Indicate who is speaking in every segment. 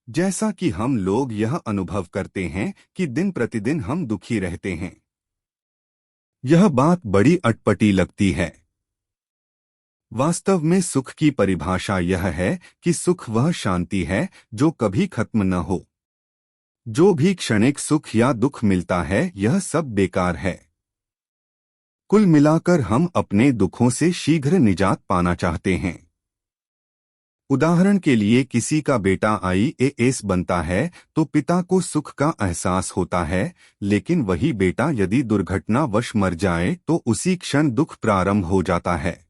Speaker 1: जैसा कि हम लोग यह अनुभव करते हैं कि दिन प्रतिदिन हम दुखी रहते हैं। यह बात बड़ी अटपटी लगती है। वास्तव में सुख की परिभाषा यह है कि सुख वह शांति है जो कभी खत्म न हो। जो भी क्षणिक सुख या दुख मिलता है यह सब बेकार है। कुल मिलाकर हम अपने दुखों से शीघ्र निजात पाना चाहते हैं। उदाहरण के लिए किसी का बेटा आईएएस बनता है तो पिता को सुख का एहसास होता है, लेकिन वही बेटा यदि दुर्घटनावश मर जाए तो उसी क्षण दुख प्रारंभ हो जाता है।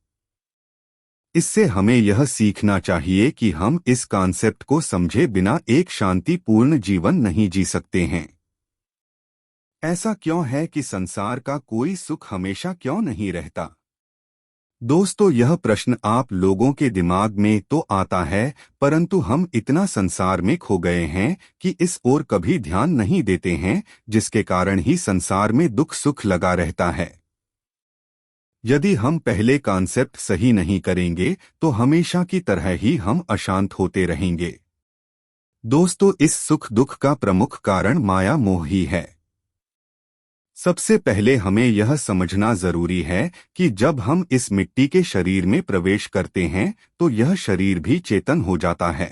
Speaker 1: इससे हमें यह सीखना चाहिए कि हम इस कॉन्सेप्ट को समझे बिना एक शांतिपूर्ण जीवन नहीं जी सकते हैं। ऐसा क्यों है कि संसार का कोई सुख हमेशा क्यों नहीं रहता? दोस्तों, यह प्रश्न आप लोगों के दिमाग में तो आता है, परंतु हम इतना संसार में खो गए हैं कि इस ओर कभी ध्यान नहीं देते हैं, जिसके कारण ही संसार में दुख सुख लगा रहता है। यदि हम पहले कॉन्सेप्ट सही नहीं करेंगे तो हमेशा की तरह ही हम अशांत होते रहेंगे। दोस्तों, इस सुख दुख का प्रमुख कारण माया मोह ही है। सबसे पहले हमें यह समझना जरूरी है कि जब हम इस मिट्टी के शरीर में प्रवेश करते हैं तो यह शरीर भी चेतन हो जाता है।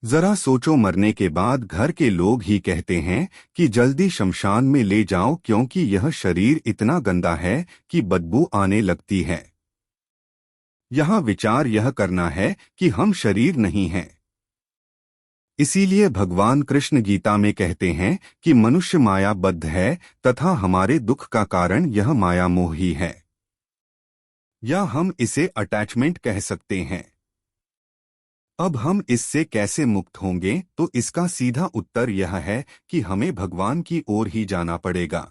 Speaker 1: जरा सोचो, मरने के बाद घर के लोग ही कहते हैं कि जल्दी शमशान में ले जाओ क्योंकि यह शरीर इतना गंदा है कि बदबू आने लगती है। यहाँ विचार यह करना है कि हम शरीर नहीं हैं। इसीलिए भगवान कृष्ण गीता में कहते हैं कि मनुष्य मायाबद्ध है तथा हमारे दुख का कारण यह माया मोह ही है, या हम इसे अटैचमेंट कह सकते हैं। अब हम इससे कैसे मुक्त होंगे, तो इसका सीधा उत्तर यह है कि हमें भगवान की ओर ही जाना पड़ेगा,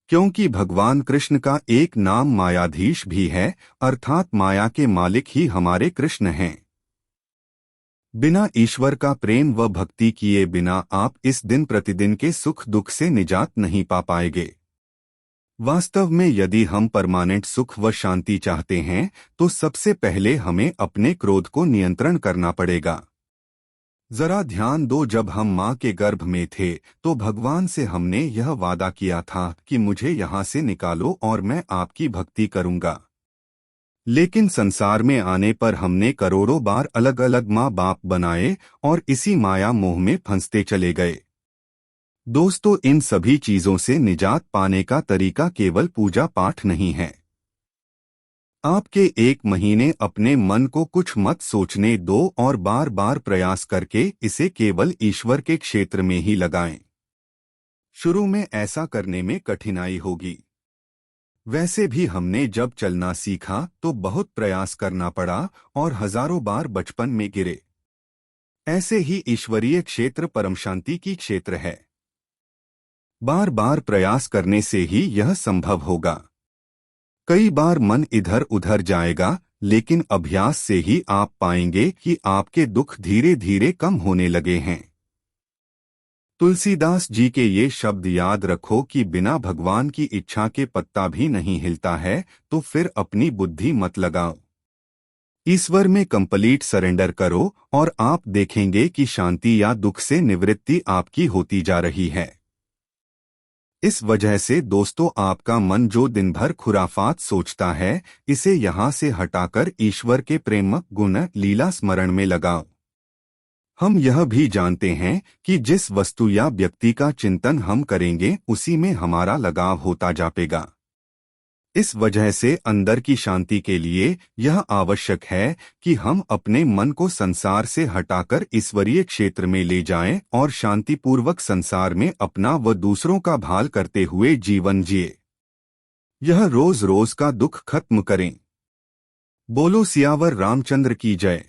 Speaker 1: क्योंकि भगवान कृष्ण का एक नाम मायाधीश भी है, अर्थात माया के मालिक ही हमारे कृष्ण हैं। बिना ईश्वर का प्रेम व भक्ति किए बिना आप इस दिन प्रतिदिन के सुख दुख से निजात नहीं पा पाएंगे। वास्तव में यदि हम परमानेंट सुख व शांति चाहते हैं तो सबसे पहले हमें अपने क्रोध को नियंत्रण करना पड़ेगा। जरा ध्यान दो, जब हम माँ के गर्भ में थे तो भगवान से हमने यह वादा किया था कि मुझे यहाँ से निकालो और मैं आपकी भक्ति करूँगा। लेकिन संसार में आने पर हमने करोड़ों बार अलग अलग माँ बाप बनाए और इसी माया मोह में फंसते चले गए। दोस्तों, इन सभी चीजों से निजात पाने का तरीका केवल पूजा पाठ नहीं है। आपके एक महीने अपने मन को कुछ मत सोचने दो और बार बार प्रयास करके इसे केवल ईश्वर के क्षेत्र में ही लगाएं। शुरू में ऐसा करने में कठिनाई होगी। वैसे भी हमने जब चलना सीखा तो बहुत प्रयास करना पड़ा और हजारों बार बचपन में गिरे। ऐसे ही ईश्वरीय क्षेत्र परम शांति की क्षेत्र है। बार बार प्रयास करने से ही यह संभव होगा। कई बार मन इधर उधर जाएगा, लेकिन अभ्यास से ही आप पाएंगे कि आपके दुख धीरे धीरे कम होने लगे हैं। तुलसीदास जी के ये शब्द याद रखो कि बिना भगवान की इच्छा के पत्ता भी नहीं हिलता है, तो फिर अपनी बुद्धि मत लगाओ। ईश्वर में कंप्लीट सरेंडर करो और आप देखेंगे कि शांति या दुख से निवृत्ति आपकी होती जा रही है। इस वजह से दोस्तों, आपका मन जो दिन भर खुराफात सोचता है, इसे यहाँ से हटाकर ईश्वर के प्रेम गुण लीला स्मरण में लगाओ। हम यह भी जानते हैं कि जिस वस्तु या व्यक्ति का चिंतन हम करेंगे उसी में हमारा लगाव होता जाएगा। इस वजह से अंदर की शांति के लिए यह आवश्यक है कि हम अपने मन को संसार से हटाकर ईश्वरीय क्षेत्र में ले जाएं और शांतिपूर्वक संसार में अपना व दूसरों का भाल करते हुए जीवन जिए। यह रोज रोज का दुख खत्म करें। बोलो सियावर रामचंद्र की जय।